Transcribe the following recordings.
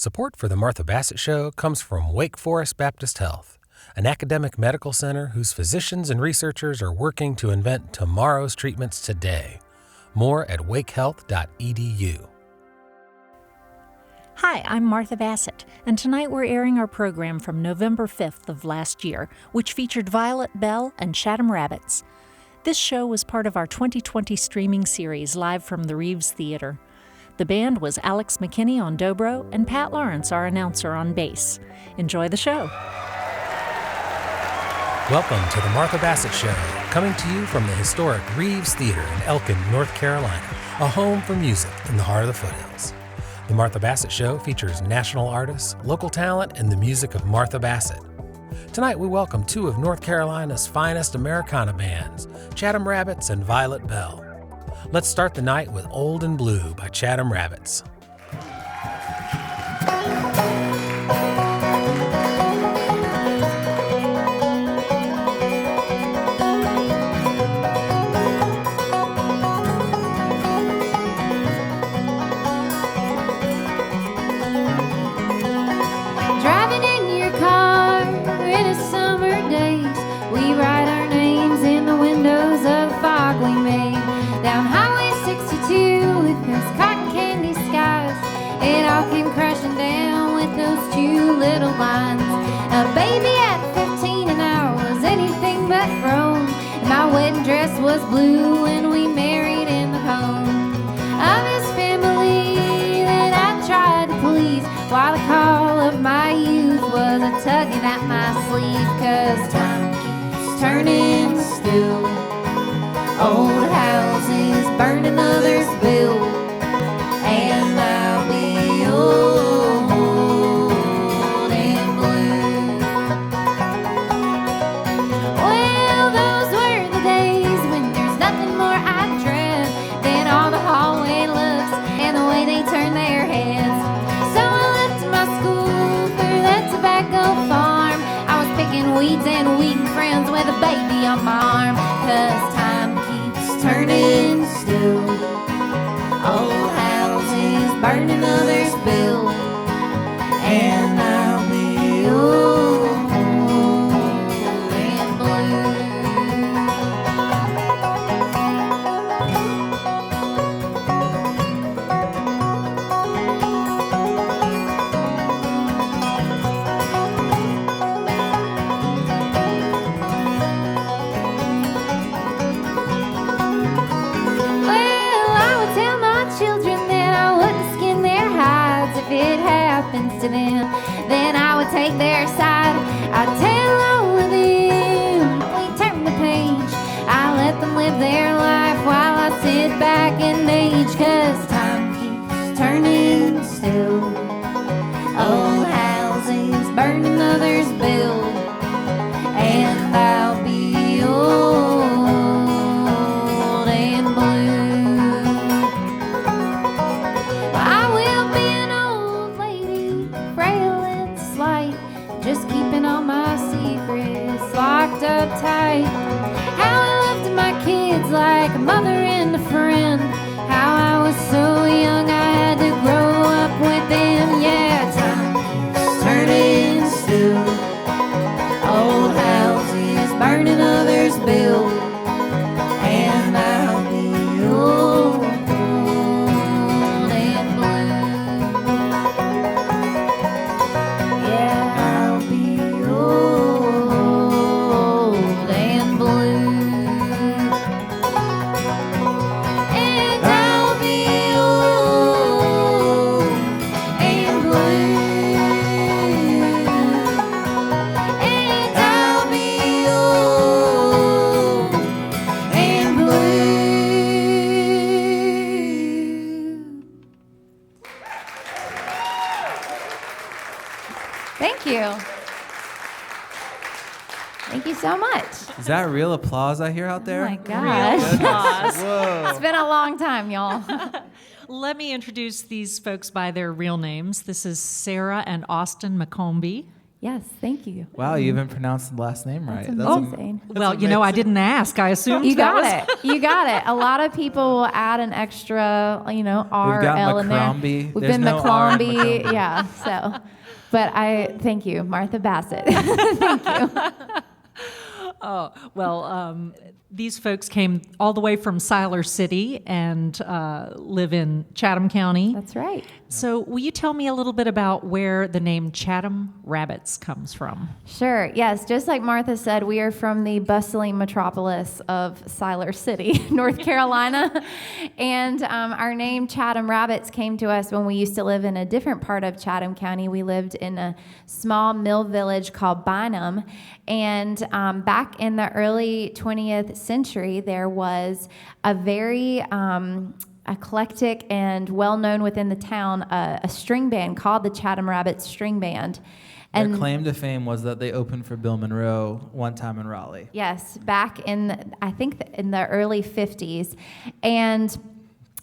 Support for the Martha Bassett Show comes from Wake Forest Baptist Health, an academic medical center whose physicians and researchers are working to invent tomorrow's treatments today. More at wakehealth.edu. Hi, I'm Martha Bassett, and tonight we're airing our program from November 5th of last year, which featured Violet, Bell and Chatham Rabbits. This show was part of our 2020 streaming series live from the Reeves Theater. The band was Alex McKinney on dobro and Pat Lawrence, our announcer, on bass. Enjoy the show. Welcome to the Martha Bassett Show, coming to you from the historic Reeves Theater in Elkin, North Carolina, a home for music in the heart of the foothills. The Martha Bassett Show features national artists, local talent, and the music of Martha Bassett. Tonight we welcome two of North Carolina's finest Americana bands, Chatham Rabbits and Violet Bell. Let's start the night with Old and Blue by Chatham Rabbits. Driving in your car in a summer days, we write our names in the windows of the fog we made. Down Highway 62 with those cotton candy skies, it all came crashing down with those two little lines. A baby at 15 and I was anything but grown, and my wedding dress was blue when we married in the home of his family that I tried to please, while the call of my youth was a tugging at my sleeve. 'Cause time keeps turning still, old houses burning, others built, and I'll be old and blue. Well, those were the days when there's nothing more I dread than all the hallway looks and the way they turn their heads. So I left my school for that tobacco farm. I was picking weeds and weeding friends with a baby on my arm. 'Cause time keeps turning still, old houses burning, others built, and I'll be old and blue. To them, then I would take their side. I'd tell all of them, we turn the page. I let them live their life while I sit back and age. 'Cause time keeps turning still, old houses burning, others built, and I'll be old and blue. I will be an old lady, frail and slight, just keeping all my secrets locked up tight. How I loved my kids like a mother and a friend, how I was so young I had to grow up with them. Yeah, time keeps turning still, old houses burning, others built, and I'll be old and blue. Yeah, I'll be old and blue. And I'll be old and blue. And I'll be old and blue. Thank you. Thank you so much. Is that real applause I hear out there? Oh my gosh. Whoa. It's been a long time, y'all. Let me introduce these folks by their real names. This is Sarah and Austin McCombie. Yes, thank you. Wow, you even pronounced the last name right. That's amazing. Well, I didn't ask. I assumed You got it. You got it. A lot of people will add an extra, R, We've got L in there. McCrombie. We've There's been no R in McCrombie. McCrombie. Yeah, so. But I thank you, Martha Bassett. Thank you. Oh, well, these folks came all the way from Siler City and live in Chatham County. That's right. So will you tell me a little bit about where the name Chatham Rabbits comes from? Sure. Yes. Just like Martha said, we are from the bustling metropolis of Siler City, North Carolina. And our name Chatham Rabbits came to us when we used to live in a different part of Chatham County. We lived in a small mill village called Bynum. And back in the early 20th century, there was a very eclectic and well-known within the town a string band called the Chatham Rabbits String Band. Their claim to fame was that they opened for Bill Monroe one time in Raleigh. Yes, back in, I think, in the early 50s. And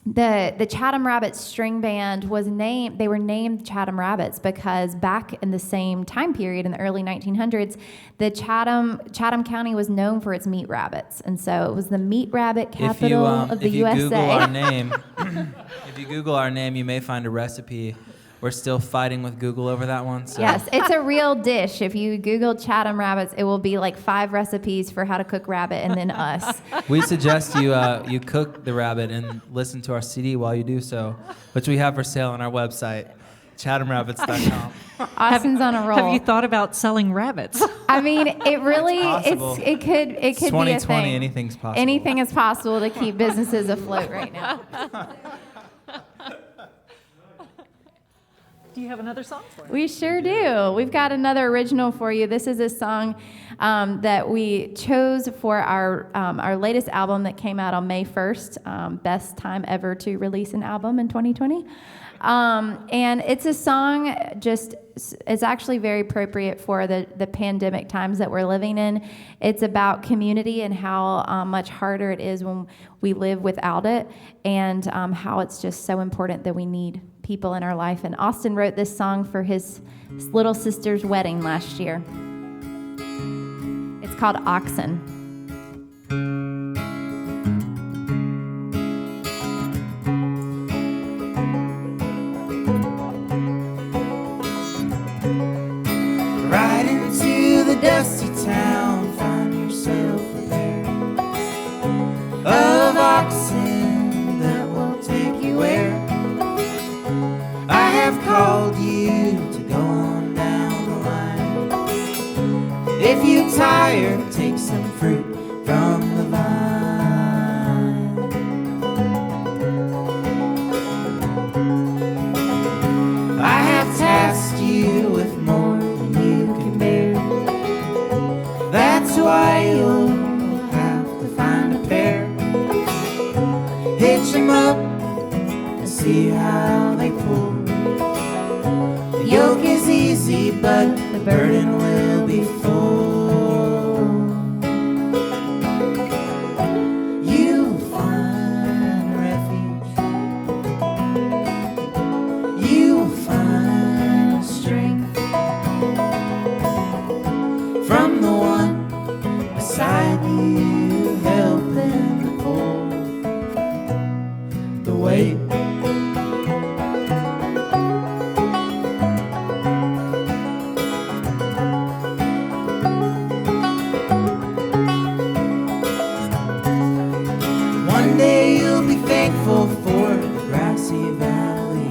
the Chatham Rabbits String Band they were named Chatham Rabbits because back in the same time period in the early 1900s, the Chatham County was known for its meat rabbits. And so it was the meat rabbit capital of the USA. If you Google our name, you may find a recipe. We're still fighting with Google over that one. So. Yes, it's a real dish. If you Google Chatham Rabbits, it will be like 5 recipes for how to cook rabbit and then us. We suggest you cook the rabbit and listen to our CD while you do so, which we have for sale on our website, chathamrabbits.com. Austin's on a roll. Have you thought about selling rabbits? I mean, it really, it could be a 2020, thing. anything's possible. Anything is possible to keep businesses afloat right now. Do you have another song for us? We sure do. We've got another original for you. This is a song that we chose for our latest album that came out on May 1st. Best time ever to release an album in 2020. And it's a song it's actually very appropriate for the pandemic times that we're living in. It's about community and how much harder it is when we live without it, and how it's just so important that we need people in our life. And Austin wrote this song for his little sister's wedding last year. It's called Oxen. Right into the dusty town, find yourself a pair of oxen that will take you where I have called you to go on down the line. If you're tired, take some fruit from the vine. I have tasked you with more than you can bear. That's why you'll have to find a pair. Hitch them up and see how they pull. The yoke is easy, but the burden will be full. You'll find refuge. You'll find strength from the one beside you, helping to pull the weight. One day you'll be thankful for the grassy valley,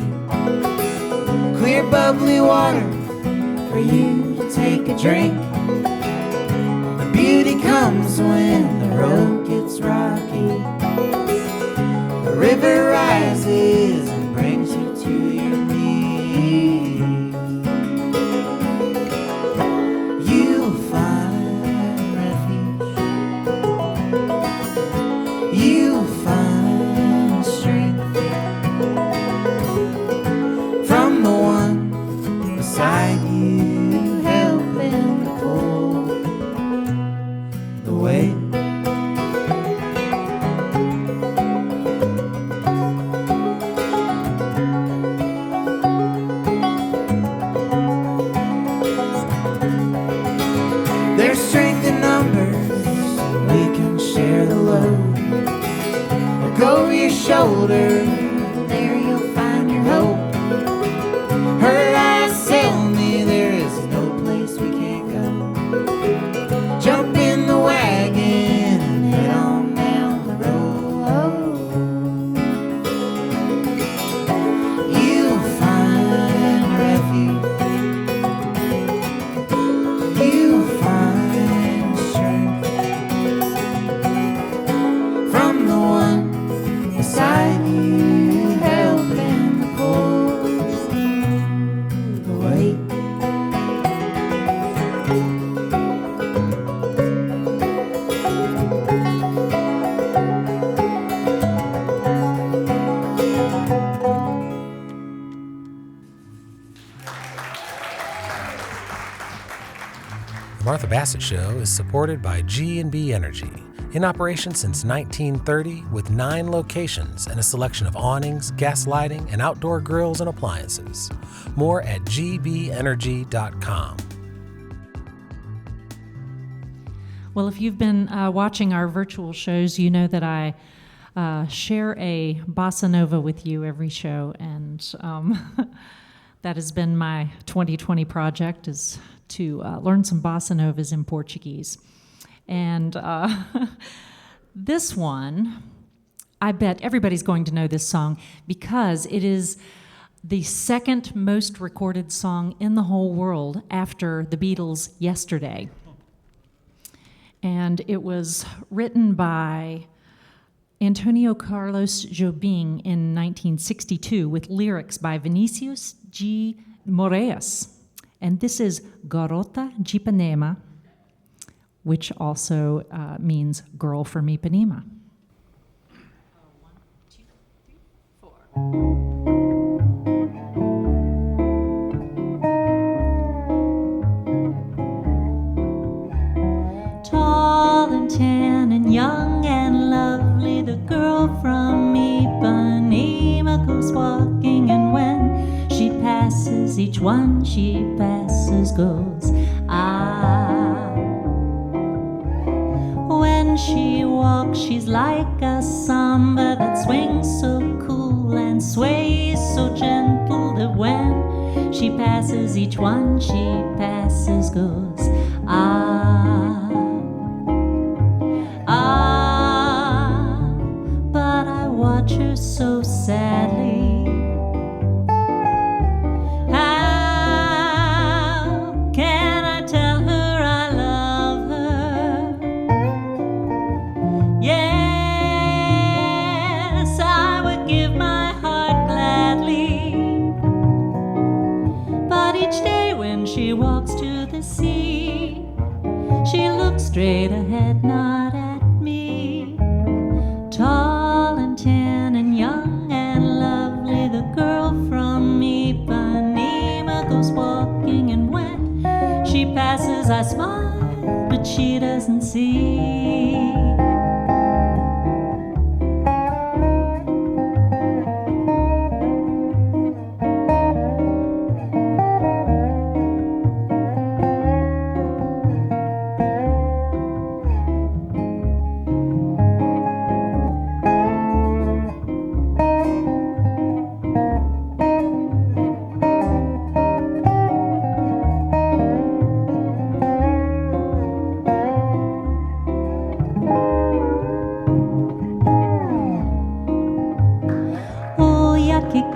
clear bubbly water for you to take a drink. The beauty comes when the road gets rocky. The river rises and brings you to your knees. You'll find refuge. You'll find strength from the one beside you, helping to pull the weight. The Martha Bassett Show is supported by G&B Energy, in operation since 1930 with 9 locations and a selection of awnings, gas lighting, and outdoor grills and appliances. More at gbenergy.com. Well, if you've been watching our virtual shows, you know that I share a bossa nova with you every show, and that has been my 2020 project, is to learn some bossa novas in Portuguese. And this one, I bet everybody's going to know this song because it is the second most recorded song in the whole world after the Beatles' Yesterday. And it was written by Antonio Carlos Jobim in 1962 with lyrics by Vinicius G. Moraes. And this is Garota de Ipanema, which also means girl from Ipanema. 1, 2, 3, 4. Tall and tan and young and lovely, the girl from Ipanema goes walking, and when she passes, each one she passes goes, ah. When she walks, she's like a samba that swings so cool and sways so gentle that when she passes, each one she passes goes, ah. Ah, but I watch her so sadly. How can I tell her I love her? Yes, I would give my heart gladly. But each day when she walks to the sea, she looks straight ahead, not at me. Tall and tan and young and lovely, the girl from Ipanema goes walking, and when she passes, I smile, but she doesn't see.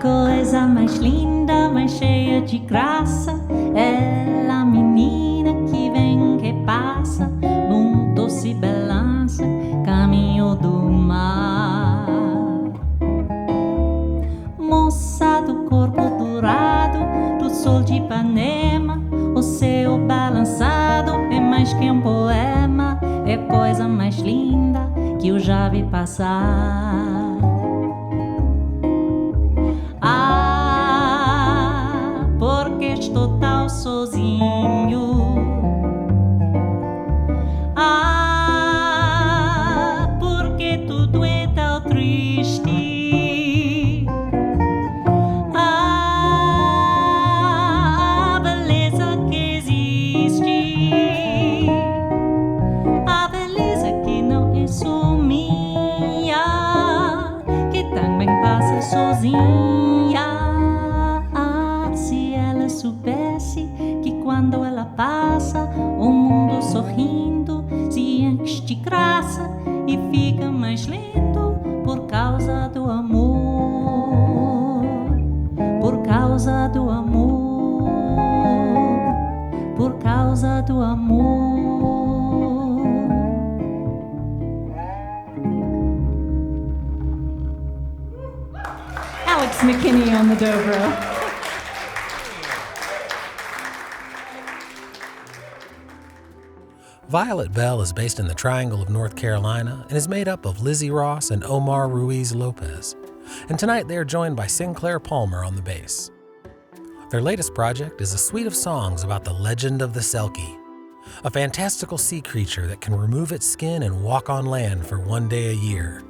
Coisa mais linda, mais cheia de graça, ela menina que vem, que passa, num doce balança, caminho do mar. Moça do corpo dourado, do sol de Ipanema, o céu balançado é mais que um poema, é coisa mais linda que eu já vi passar. Estou tão sozinho. Ah, porque tudo é tão triste. Ah, a beleza que existe, a beleza que não é só minha, que também passa sozinha. Soubesse que quando ela passa, o mundo sorrindo se enche de graça e fica mais lindo por causa do amor, por causa do amor, por causa do amor. Alex McKinney on the dobro. Violet Bell is based in the Triangle of North Carolina and is made up of Lizzie Ross and Omar Ruiz Lopez. And tonight they are joined by Sinclair Palmer on the bass. Their latest project is a suite of songs about the legend of the Selkie. a fantastical sea creature that can remove its skin and walk on land for one day a year.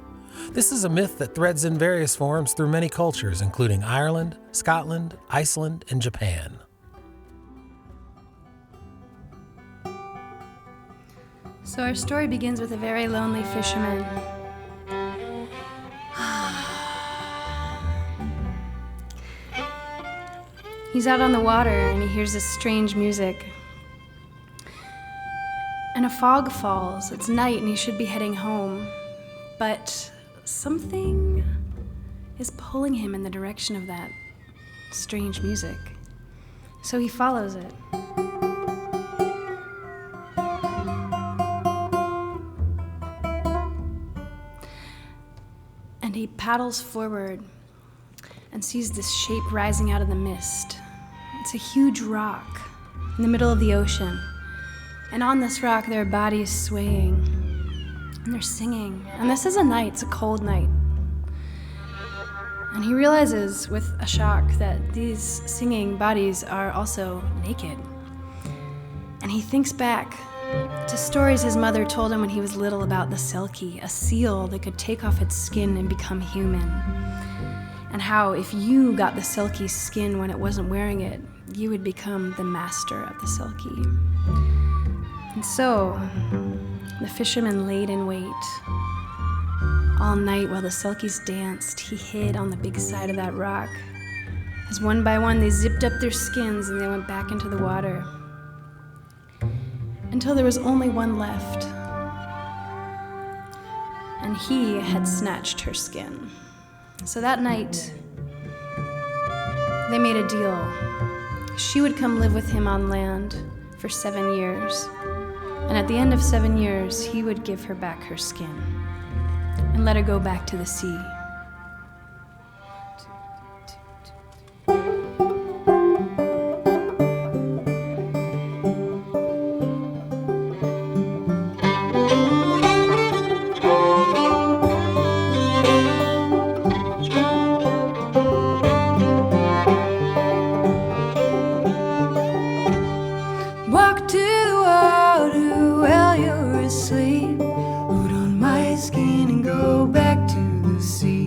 This is a myth that threads in various forms through many cultures, including Ireland, Scotland, Iceland, and Japan. So our story begins with a very lonely fisherman. He's out on the water and he hears this strange music. And a fog falls. It's night and he should be heading home. But something is pulling him in the direction of that strange music. So he follows it. And he paddles forward and sees this shape rising out of the mist. It's a huge rock in the middle of the ocean. And on this rock, there are bodies swaying. And they're singing. And this is a night, it's a cold night. And he realizes with a shock that these singing bodies are also naked. And he thinks back to stories his mother told him when he was little about the selkie, a seal that could take off its skin and become human. And how if you got the selkie's skin when it wasn't wearing it, you would become the master of the selkie. And so, the fisherman laid in wait. All night while the selkies danced, he hid on the big side of that rock. As one by one they zipped up their skins and they went back into the water. Until there was only one left. And he had snatched her skin. So that night, they made a deal. She would come live with him on land for 7 years. And at the end of 7 years, he would give her back her skin and let her go back to the sea. Skin and go back to the sea.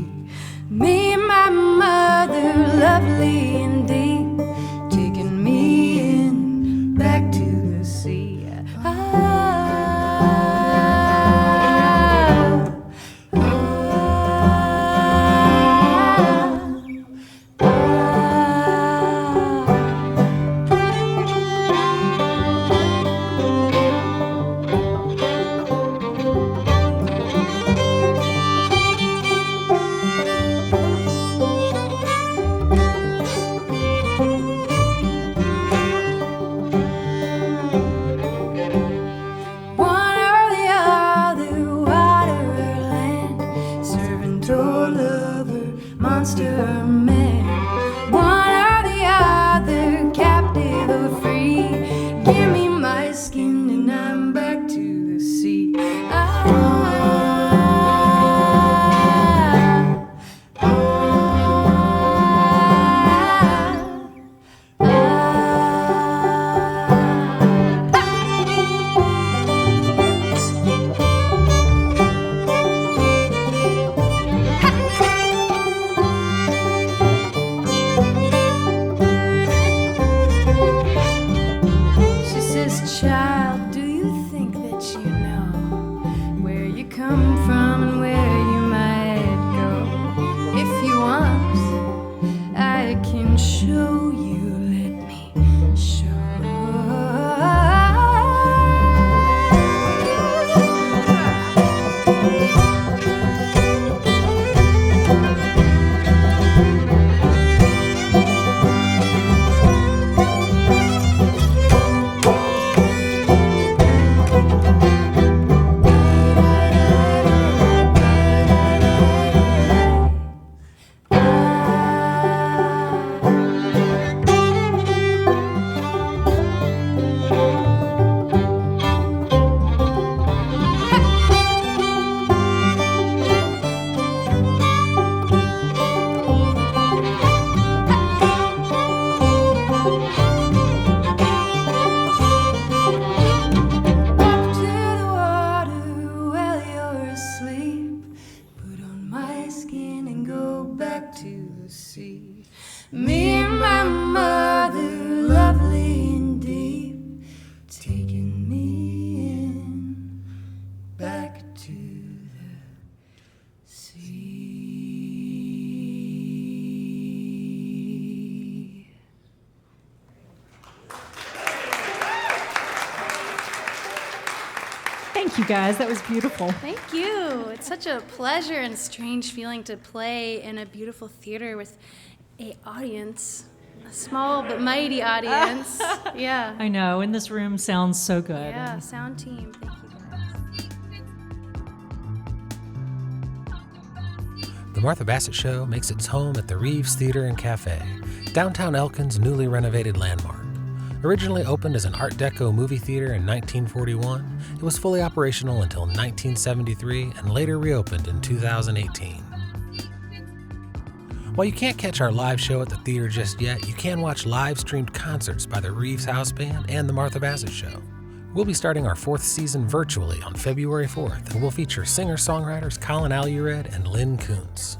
Thank you, guys. That was beautiful. Thank you. It's such a pleasure and strange feeling to play in a beautiful theater with a audience, a small but mighty audience. Yeah. I know, and this room sounds so good. Yeah, sound team. Thank you, guys. The Martha Bassett Show makes its home at the Reeves Theater and Cafe, downtown Elkin's newly renovated landmark. Originally opened as an Art Deco movie theater in 1941, it was fully operational until 1973 and later reopened in 2018. While you can't catch our live show at the theater just yet, you can watch live-streamed concerts by the Reeves House Band and the Martha Bassett Show. We'll be starting our 4th season virtually on February 4th, and we'll feature singer-songwriters Colin Alured and Lynn Kuntz.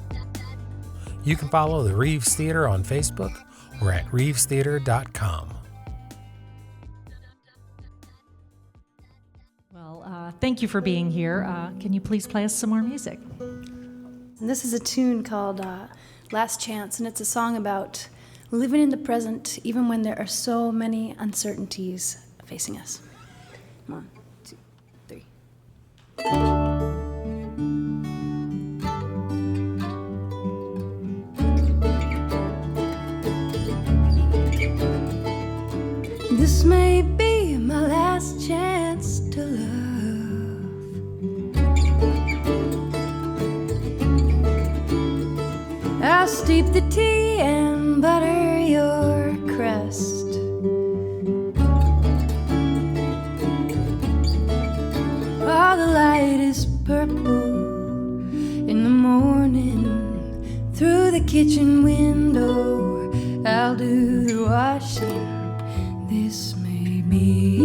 You can follow the Reeves Theater on Facebook or at reevestheater.com. Thank you for being here. Can you please play us some more music? And this is a tune called Last Chance, and it's a song about living in the present even when there are so many uncertainties facing us. 1, 2, 3. This may be my last chance to love. I'll steep the tea and butter your crust. All the light is purple in the morning. Through the kitchen window, I'll do the washing. This may be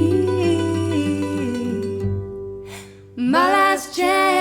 my last chance.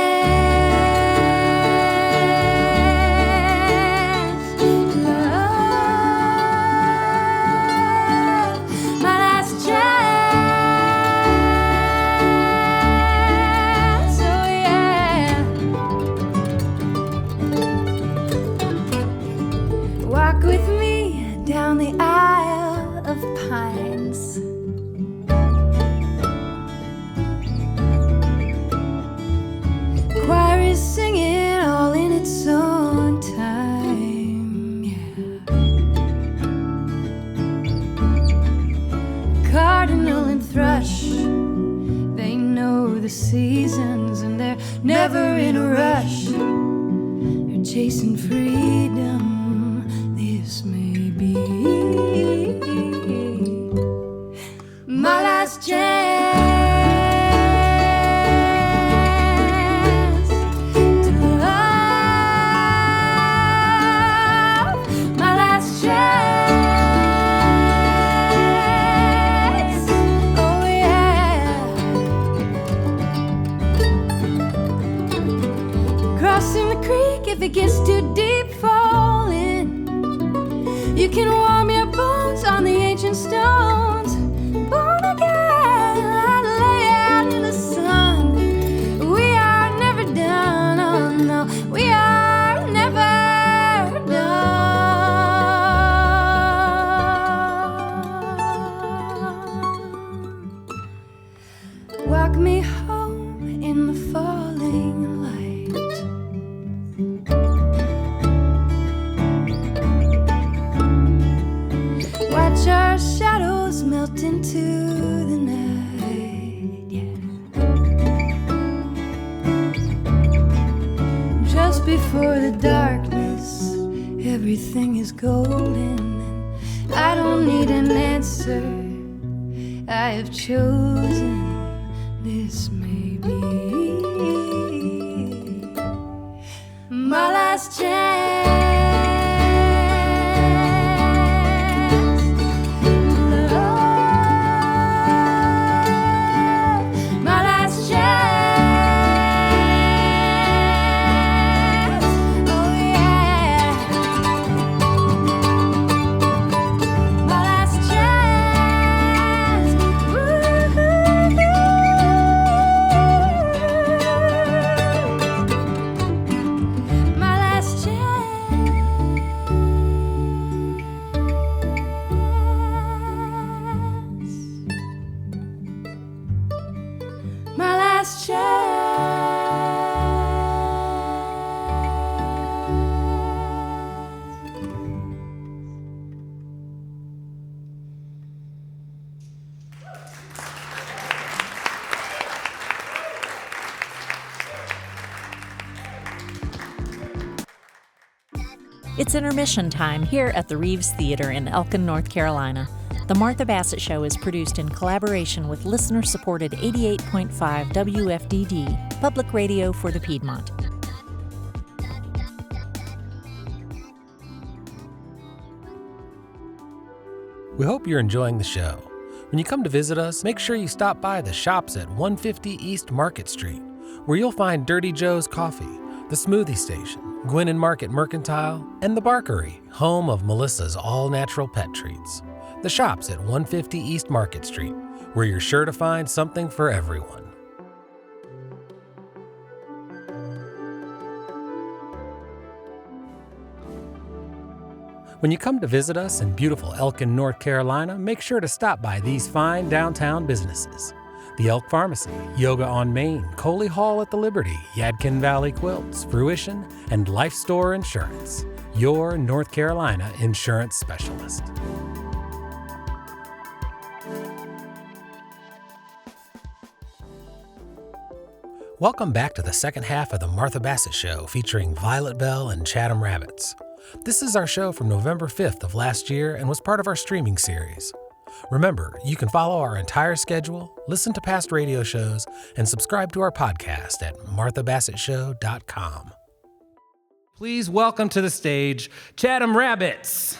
Seasons and they're never in a rush. They're chasing freedom. This may be my last chance to love. My last chance. Oh yeah. Crossing the creek if it gets too deep, fall in. You can warm your bones on the ancient stones. Born again, I'd lay out in the sun. We are never done, oh no, we are never done. Walk me home in the falling light. Watch our shadows melt into the night, yeah. Just before the darkness, everything is golden, and I don't need an answer. I have chosen. This may be my last chance. My last chance. last chance. It's intermission time here at the Reeves Theater in Elkin, North Carolina. The Martha Bassett Show is produced in collaboration with listener-supported 88.5 WFDD, public radio for the Piedmont. We hope you're enjoying the show. When you come to visit us, make sure you stop by the shops at 150 East Market Street, where you'll find Dirty Joe's Coffee, the Smoothie Station, Gwynn and Market Mercantile, and the Barkery, home of Melissa's all-natural pet treats. The shops at 150 East Market Street, where you're sure to find something for everyone. When you come to visit us in beautiful Elkin, North Carolina, make sure to stop by these fine downtown businesses. The Elk Pharmacy, Yoga on Main, Coley Hall at the Liberty, Yadkin Valley Quilts, Fruition, and Life Store Insurance, your North Carolina insurance specialist. Welcome back to the second half of the Martha Bassett Show featuring Violet Bell and Chatham Rabbits. This is our show from November 5th of last year and was part of our streaming series. Remember, you can follow our entire schedule, listen to past radio shows, and subscribe to our podcast at marthabassettshow.com. Please welcome to the stage Chatham Rabbits.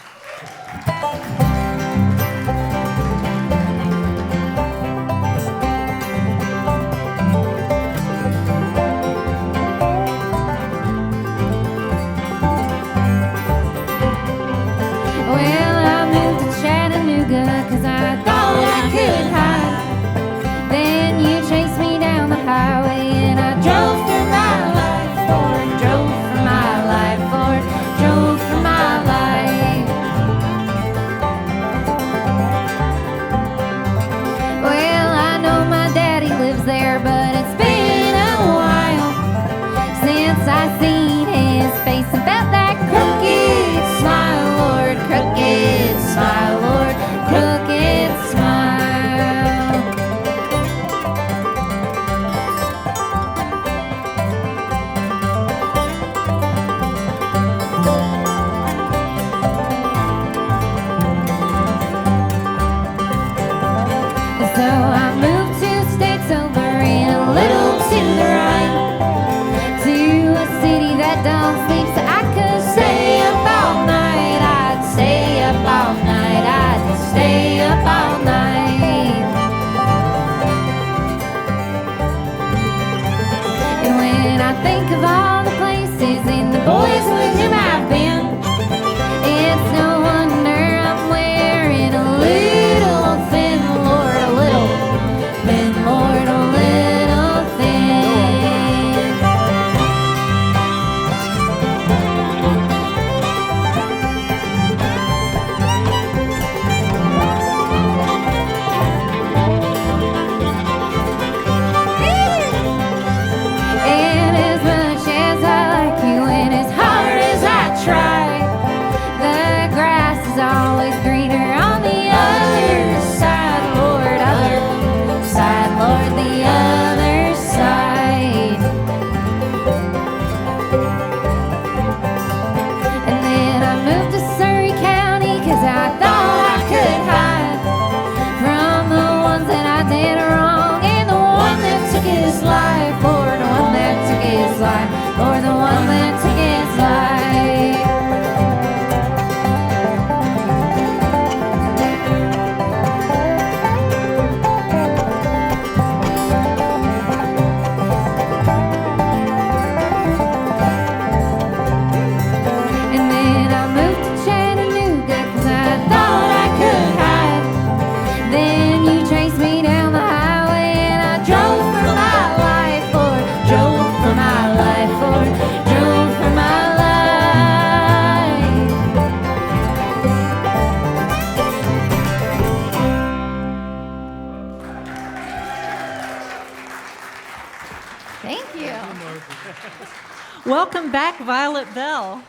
Welcome back, Violet Bell.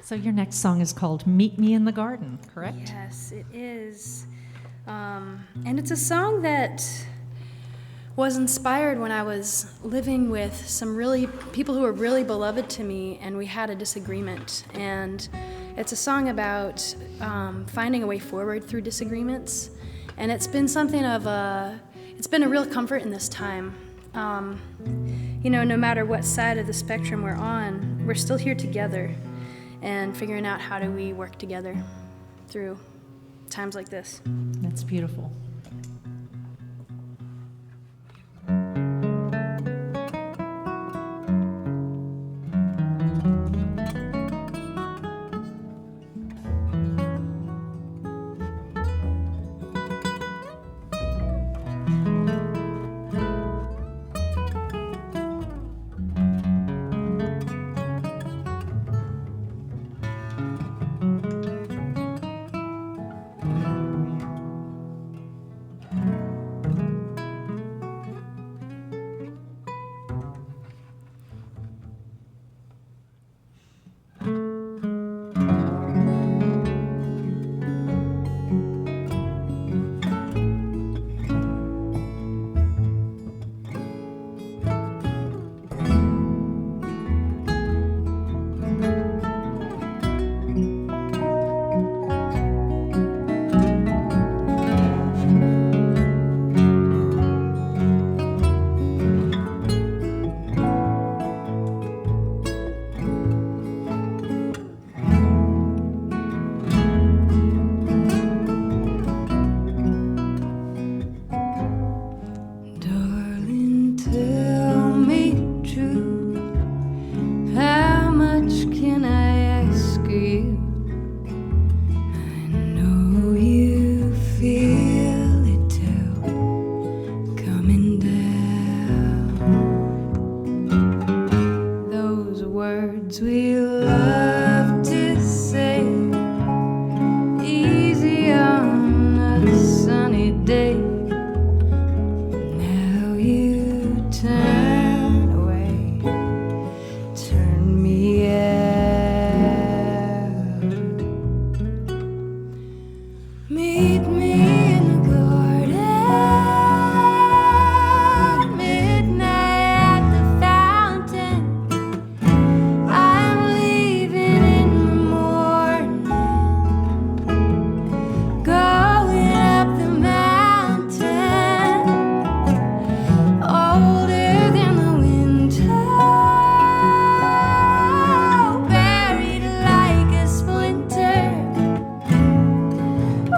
So your next song is called Meet Me in the Garden, correct? Yes, it is. And it's a song that was inspired when I was living with some people who were really beloved to me, and we had a disagreement. And it's a song about finding a way forward through disagreements. And it's been it's been a real comfort in this time. No matter what side of the spectrum we're on, we're still here together and figuring out how do we work together through times like this. That's beautiful.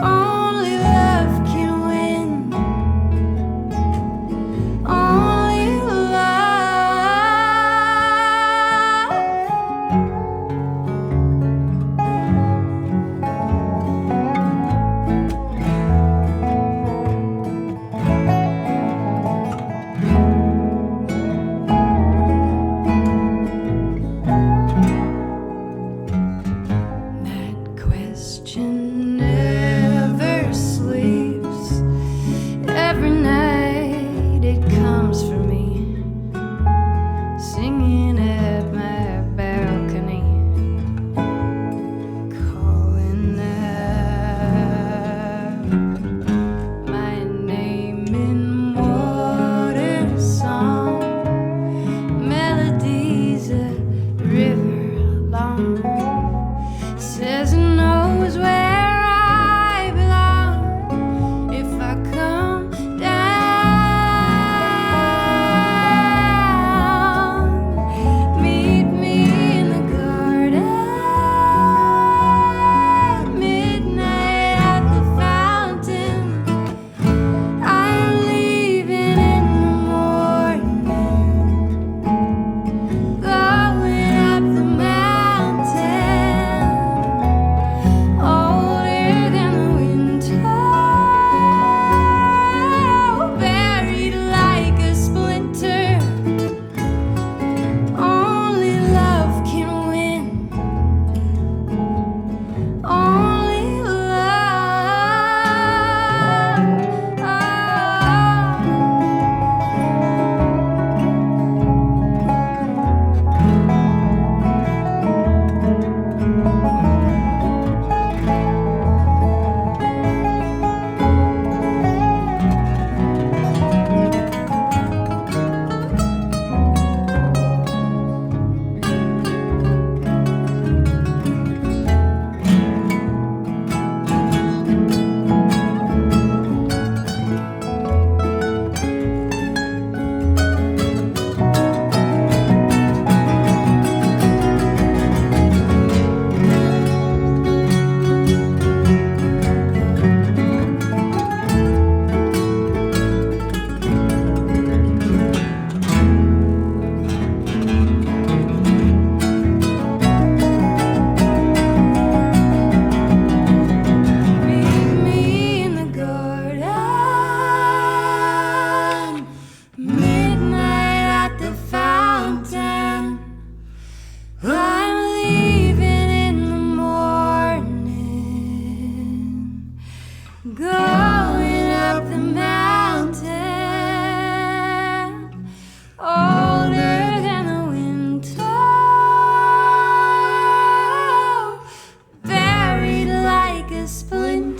Only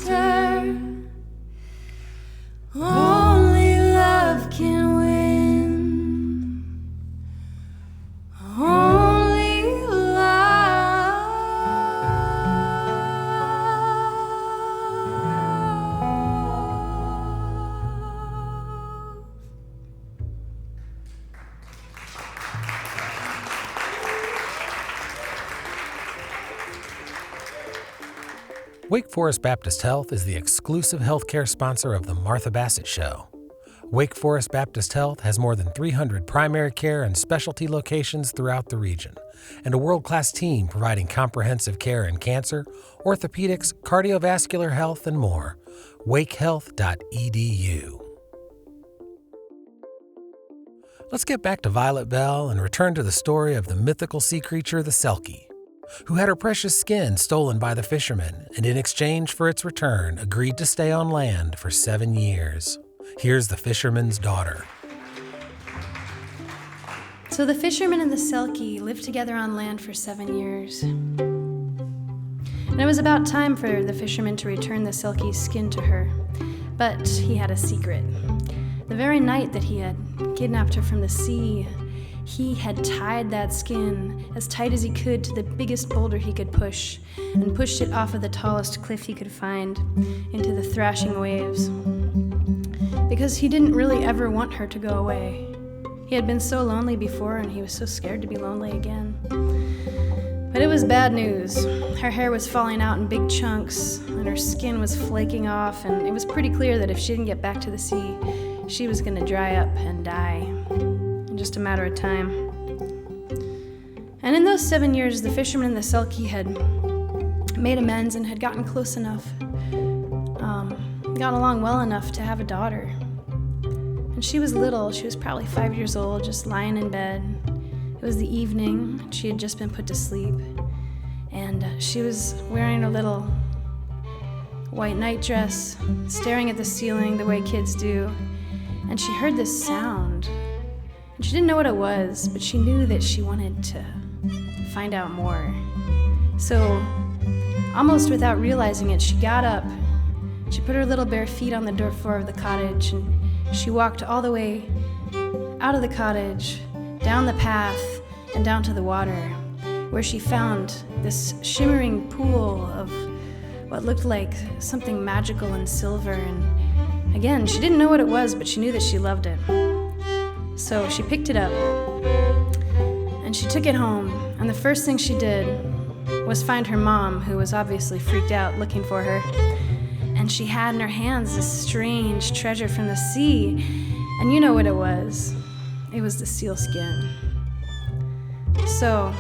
winter. Only love can win. Only love. Wake Forest Baptist Health is the exclusive healthcare sponsor of the Martha Bassett Show. Wake Forest Baptist Health has more than 300 primary care and specialty locations throughout the region, and a world-class team providing comprehensive care in cancer, orthopedics, cardiovascular health, and more. wakehealth.edu. Let's get back to Violet Bell and return to the story of the mythical sea creature, the Selkie, who had her precious skin stolen by the fishermen and in exchange for its return agreed to stay on land for 7 years. Here's the fisherman's daughter. So the fisherman and the Selkie lived together on land for 7 years. And it was about time for the fisherman to return the Selkie's skin to her. But he had a secret. The very night that he had kidnapped her from the sea, he had tied that skin as tight as he could to the biggest boulder he could push, and pushed it off of the tallest cliff he could find into the thrashing waves. Because he didn't really ever want her to go away. He had been so lonely before, and he was so scared to be lonely again. But it was bad news. Her hair was falling out in big chunks, and her skin was flaking off, and it was pretty clear that if she didn't get back to the sea, she was going to dry up and die in just a matter of time. And in those 7 years, the fisherman and the Selkie had made amends and had gotten close enough, got along well enough to have a daughter. And she was little. She was probably 5 years old, just lying in bed. It was the evening. She had just been put to sleep. And she was wearing a little white nightdress, staring at the ceiling the way kids do. And she heard this sound. And she didn't know what it was, but she knew that she wanted to find out more. So, almost without realizing it, she got up. She put her little bare feet on the dirt floor of the cottage, and she walked all the way out of the cottage, down the path, and down to the water, where she found this shimmering pool of what looked like something magical and silver. And again, she didn't know what it was, but she knew that she loved it. So she picked it up, and she took it home, and the first thing she did was find her mom, who was obviously freaked out looking for her. And she had in her hands this strange treasure from the sea. And you know what it was. It was the seal skin. So,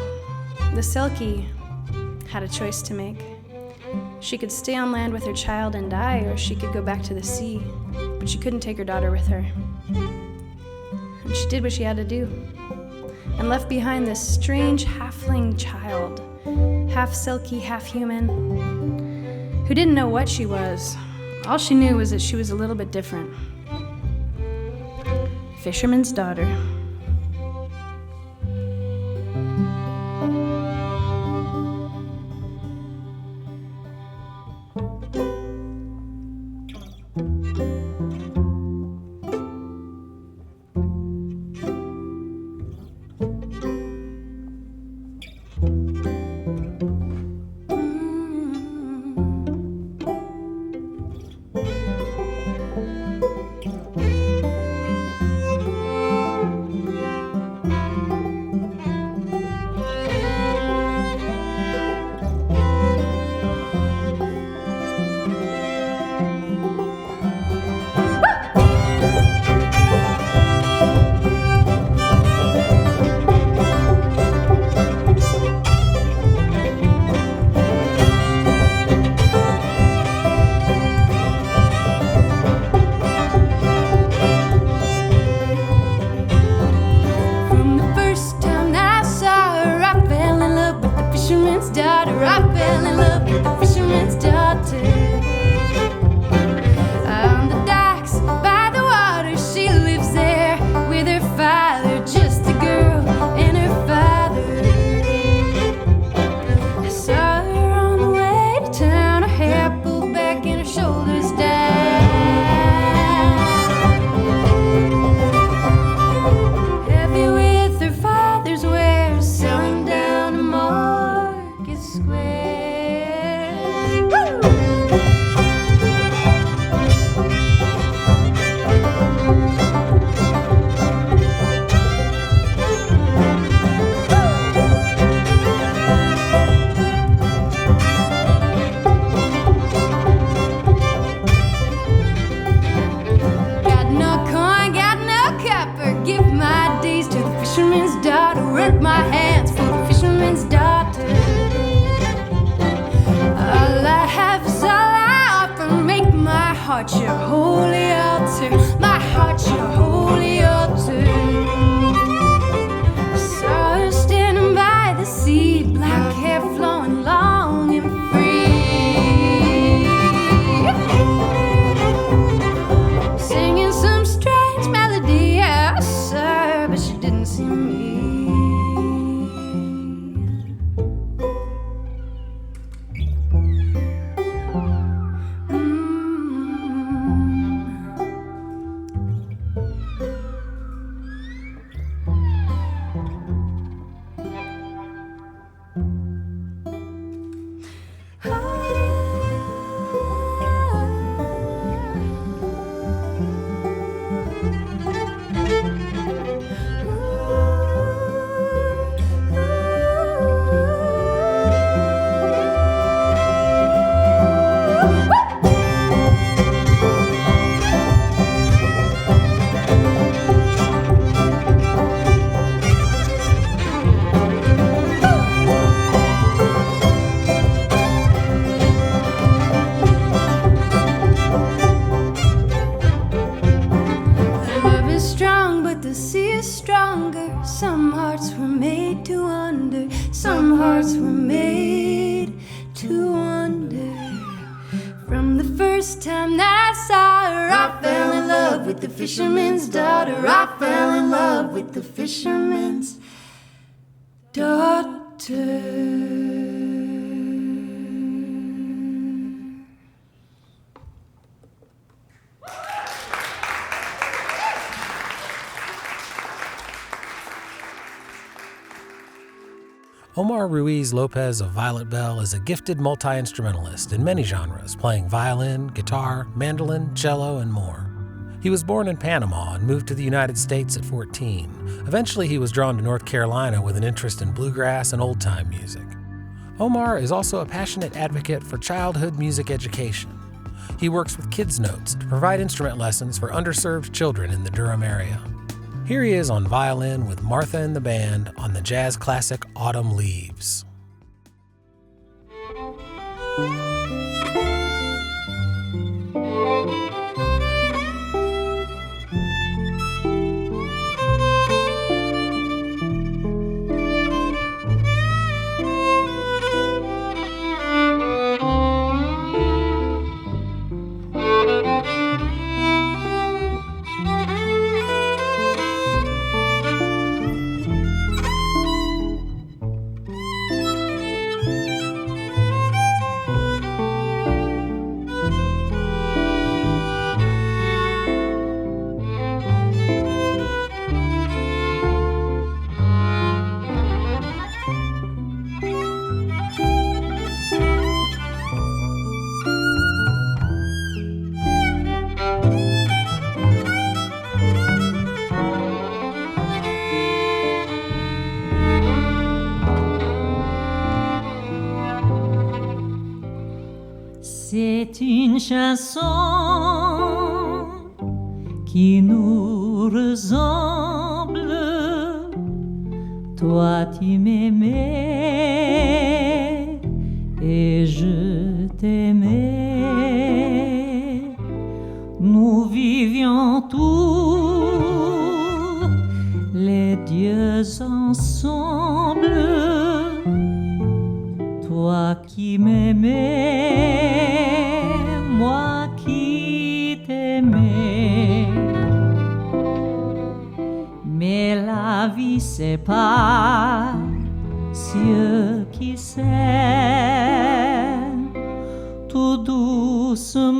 the Selkie had a choice to make. She could stay on land with her child and die, or she could go back to the sea. But she couldn't take her daughter with her. And she did what she had to do. And left behind this strange halfling child, half Selkie, half human, who didn't know what she was. All she knew was that she was a little bit different. Fisherman's daughter. heart your holy altar, my heart your holy altar. I saw her standing by the sea, black hair flowing long and free, singing some strange melody. I saw her, but she didn't see me. Some hearts were made to wonder, some hearts were made to wonder. From the first time that I saw her, I fell in love with the fisherman's daughter. I fell in love with the fisherman's daughter. Omar Ruiz Lopez of Violet Bell is a gifted multi-instrumentalist in many genres, playing violin, guitar, mandolin, cello, and more. He was born in Panama and moved to the United States at 14. Eventually, he was drawn to North Carolina with an interest in bluegrass and old-time music. Omar is also a passionate advocate for childhood music education. He works with Kids Notes to provide instrument lessons for underserved children in the Durham area. Here he is on violin with Martha and the band on the jazz classic Autumn Leaves. C'est une chanson qui nous ressemble. Toi tu m'aimais et je t'aimais. Nous vivions tous les dieux ensemble. Toi qui m'aimais, moi qui t'aimais. Mais la vie c'est pas ceux qui s'aiment tout doucement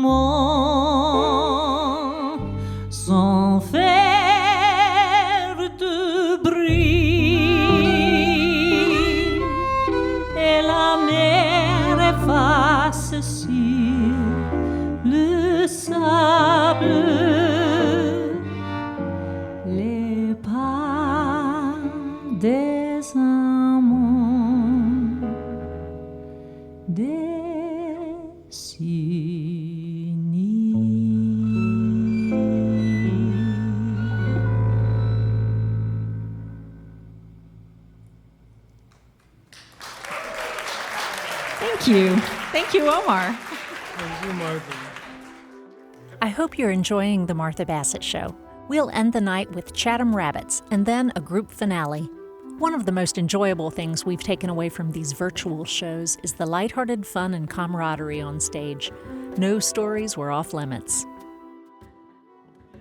sans faire de bruit. Et la mer efface sur le sable les pas des amants désunis. Thank you. Thank you, Omar. Thank you, Martha. I hope you're enjoying the Martha Bassett Show. We'll end the night with Chatham Rabbits and then a group finale. One of the most enjoyable things we've taken away from these virtual shows is the lighthearted fun and camaraderie on stage. No stories were off limits.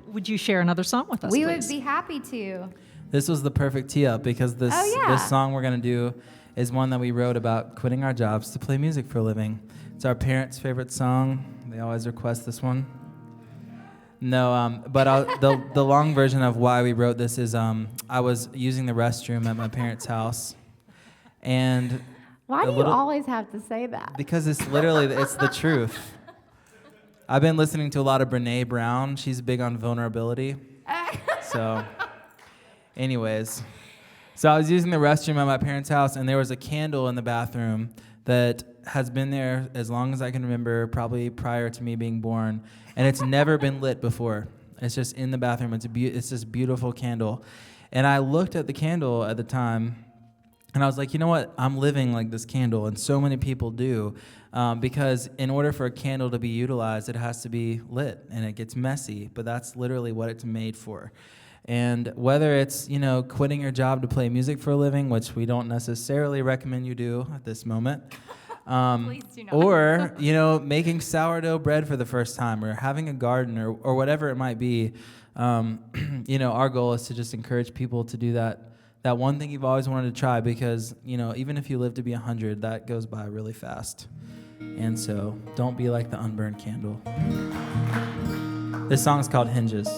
Would you share another song with us, We please? would be happy to. This was the perfect tee up because this song we're going to do is one that we wrote about quitting our jobs to play music for a living. It's our parents' favorite song. They always request this one. No, but the long version of why we wrote this is I was using the restroom at my parents' house, and Why do you always have to say that? because it's the truth. I've been listening to a lot of Brené Brown. She's big on vulnerability. So, anyways, so I was using the restroom at my parents' house, and there was a candle in the bathroom that has been there as long as I can remember, probably prior to me being born, and it's never been lit before. It's just in the bathroom. It's this beautiful candle, and I looked at the candle at the time, and I was like, you know what? I'm living like this candle, and so many people do, because in order for a candle to be utilized, it has to be lit, and it gets messy, but that's literally what it's made for. And whether it's, quitting your job to play music for a living, which we don't necessarily recommend you do at this moment, Please do not. or, making sourdough bread for the first time, or having a garden, or whatever it might be, our goal is to just encourage people to do that one thing you've always wanted to try, because, even if you live to be 100, that goes by really fast. And so don't be like the unburned candle. This song's called Hinges.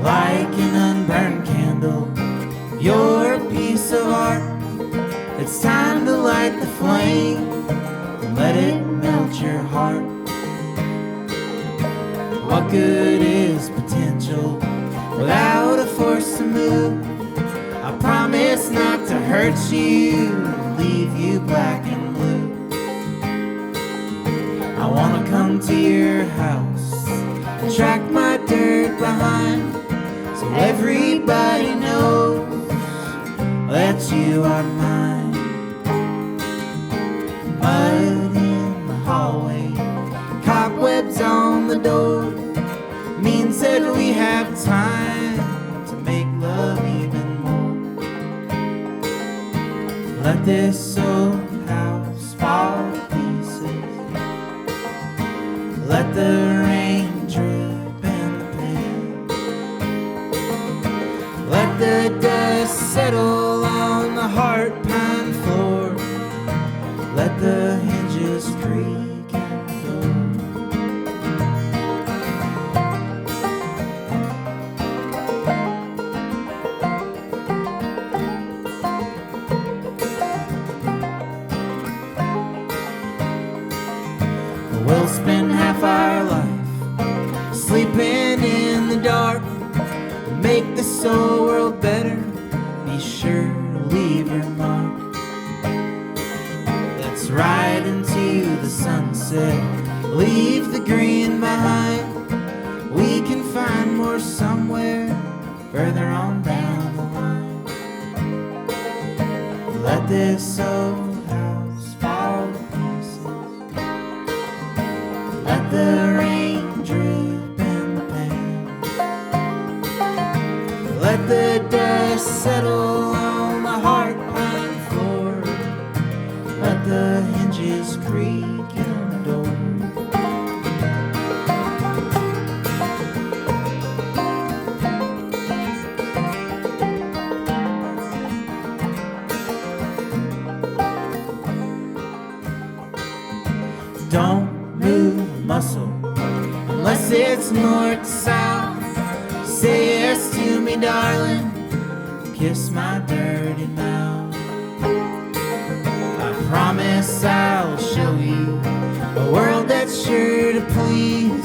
Like an unburned candle, you're a piece of art. It's time to light the flame and let it melt your heart. What good is potential without a force to move? I promise not to hurt you, leave you black and blue. I wanna come to your house and track my dirt behind, so everybody knows that you are mine. Mud in the hallway, cobwebs on the door, means that we have time to make love even more. Let this old house fall to pieces, let the rain drip in the pan, let the dust settle on the heart pine floor, let the hinges creak and go. We'll spend half our life sleeping in the dark, make this whole world better, be sure to leave your mark. Let's ride into the sunset, leave the green behind. We can find more somewhere further on down the line. Let this old house fall to pieces, let the rain drip in the pan, let the dust settle on the heart pine floor, let the hinges creak in the door. Don't move a muscle unless it's north to south. Say yes to me, darling, kiss my dirty mouth. I promise I'll show you a world that's sure to please.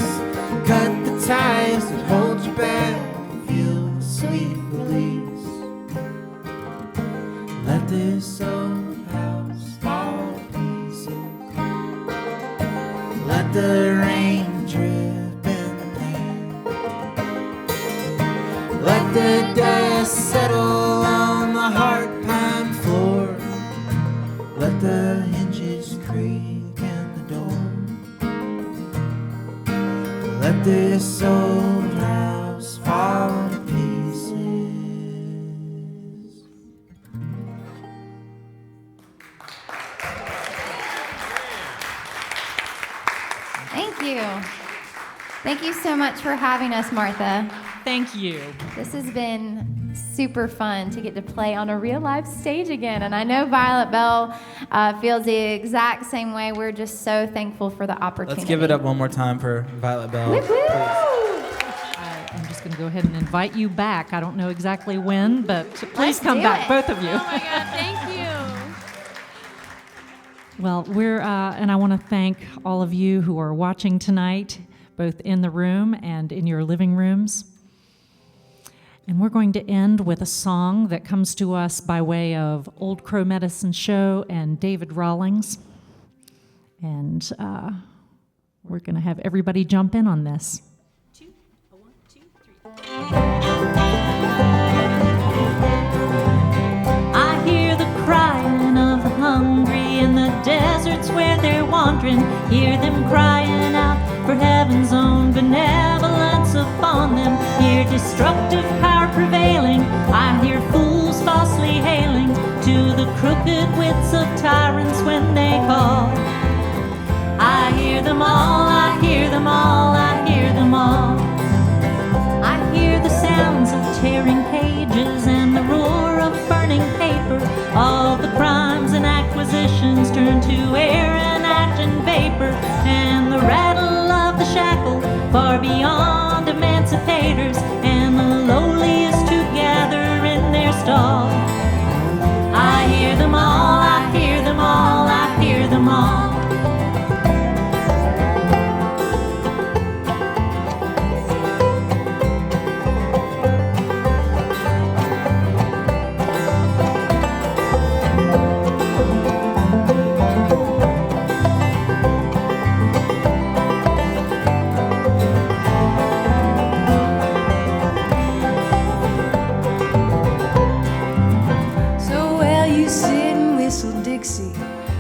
Cut the ties that hold you back and feel the sweet release. Let this old house fall to pieces, let let the rain drip in the pan. Let the dust settle on the hard pine floor. Let the hinges creak in the door. Let this old house fall to pieces. Thank you. Thank you so much for having us, Martha. Thank you. This has been super fun to get to play on a real life stage again. And I know Violet Bell feels the exact same way. We're just so thankful for the opportunity. Let's give it up one more time for Violet Bell. I'm just going to go ahead and invite you back. I don't know exactly when, but please Let's come do back, it. both of you. Oh my God, thank you. Well, and I want to thank all of you who are watching tonight, both in the room and in your living rooms. And we're going to end with a song that comes to us by way of Old Crow Medicine Show and David Rawlings. And we're going to have everybody jump in on this. I hear the crying of the hungry in the deserts where they're wandering. Hear them crying out for heaven's own benevolence upon them. Hear destructive power prevailing. I hear fools falsely hailing to the crooked wits of tyrants when they call. I hear them all, I hear them all, I hear them all. I hear the sounds of tearing pages and the roar of burning paper. All the crimes and acquisitions turn to air and ash and vapor. And the rattle of the shackle far beyond emancipators. And the lowliest who gather in their stall. I hear them all, I hear them all, I hear them all.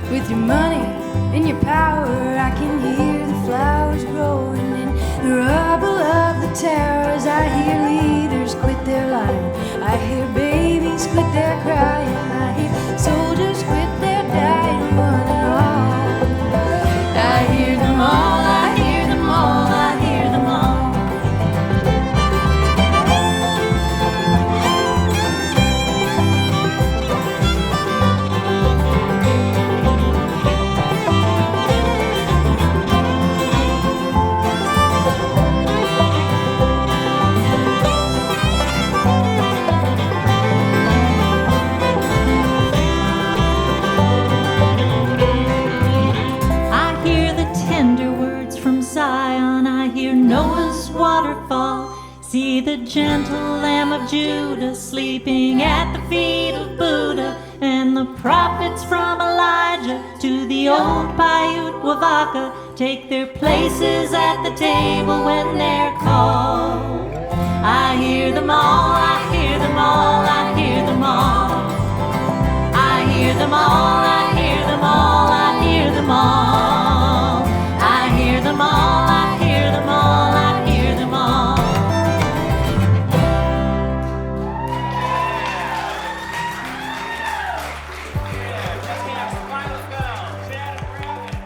With your money and your power, I can hear the flowers growing in the rubble of the towers. I hear leaders quit their lying. I hear babies quit their crying. I hear soldiers quit their dying, one and all. I hear them all, I hear them all, I hear them all. Noah's waterfall. See the gentle Lamb of Judah sleeping at the feet of Buddha, and the prophets from Elijah to the old Paiute Wavaka take their places at the table when they're called. I hear them all, I hear them all, I hear them all. I hear them all, I hear them all, I hear them all. I hear them all, I hear them all, I hear them all.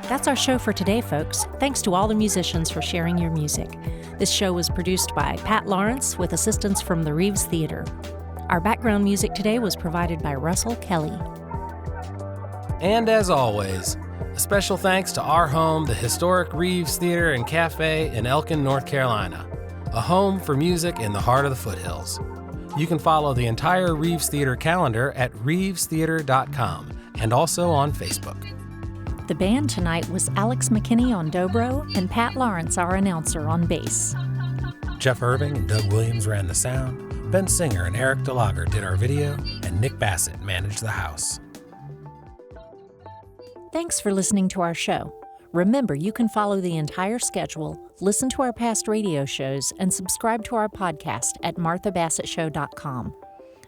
That's our show for today, folks. Thanks to all the musicians for sharing your music. This show was produced by Pat Lawrence with assistance from the Reeves Theater. Our background music today was provided by Russell Kelly. And as always, a special thanks to our home, the historic Reeves Theater and Cafe in Elkin, North Carolina, a home for music in the heart of the foothills. You can follow the entire Reeves Theater calendar at reevestheater.com and also on Facebook. The band tonight was Alex McKinney on dobro and Pat Lawrence, our announcer, on bass. Jeff Irving and Doug Williams ran the sound, Ben Singer and Eric DeLager did our video, and Nick Bassett managed the house. Thanks for listening to our show. Remember, you can follow the entire schedule, listen to our past radio shows, and subscribe to our podcast at marthabassettshow.com.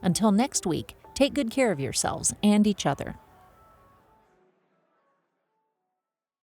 Until next week, take good care of yourselves and each other.